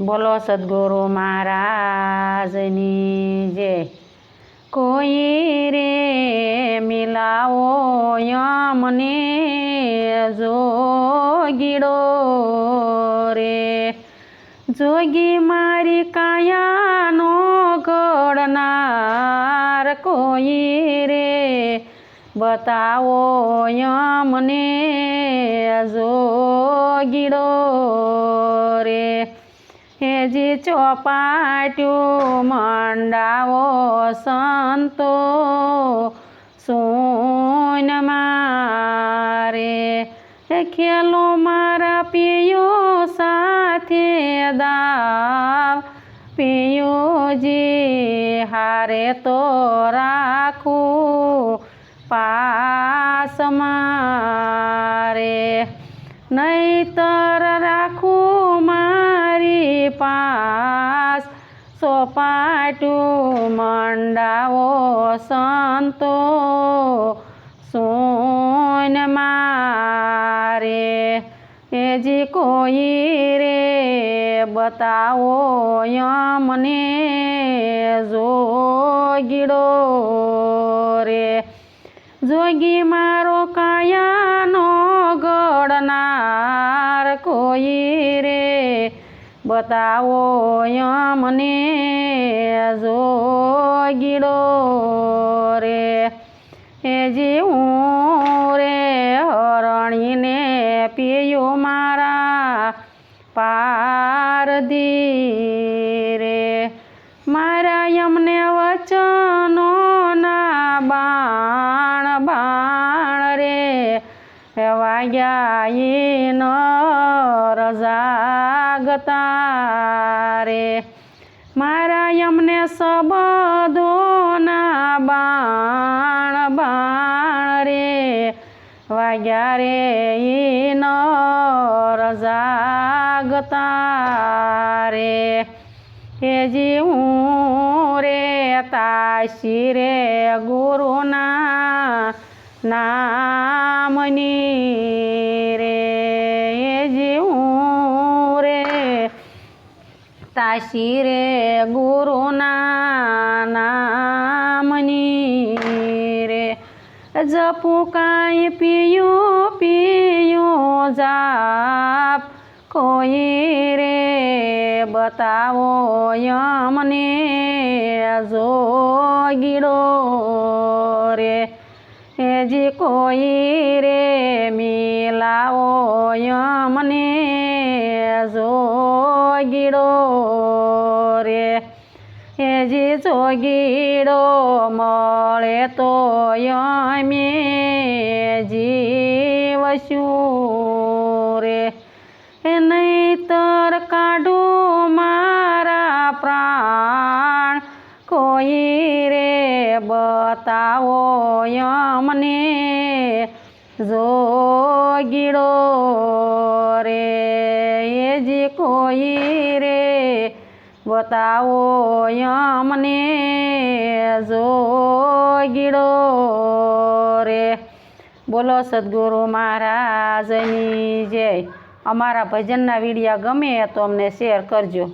બોલો સદગુરુ મહારાજની જય। કોઈ રે મિલાવો યમને જોગીડો રે, જોગી મારી કાયાનો ઘડનાર કોઈ રે બતાવો યમને જોગીડો રે। હેજી ચોપાટ્યું મંડાવો સંતો સોન મારે, ખેલો મારા પિયો સાથે દાવ પિયોજી હારે તો રાખું પાસ મારે, નહીતર રાખું મારી પાસ। સોપાટ્યું મંડાવો સંતો સોન મારે, હેજી કોઈ રે બતાવો યમને જોગીડો રે, જોગી મારો કાયાનો ઘડનાર કોઈ રે બતાવો યમને જોગીડો રે। હેજી હું રે હરણીને પીયું મારા પારધી રે, મારા યમને વચનોના બાણ બાણ રે વાગ્યા ન રજાગતા રે, મારા યમને શબ્દોના બાણ બાણ રે વાગ્યા રે ન રજાગતા રે। હેજી હું રે તાશી રે ગુરુના નામની રે, હેજી હું રે તાશી રે ગુરુના નામની રે, જપું કાંઈ પિયું પિયું જાપ કોઈ રે બતાવો યમને જોગીડો રે, હેજી કોઈ રે મિલાવો યમને જોગીડો રે, હેજી જોગીડો મળે તો યમે જીવશું રે, નહીતર કાઢું મારા પ્રાણ કોઈ રે બતાવો યમને જોગીડો રે, હેજી કોઈ રે બતાવો યમને જોગીડો રે। બોલો સદગુરુ મહારાજની જય। અમારા ભજનના વિડીયા ગમે તો અમને શેર કરજો।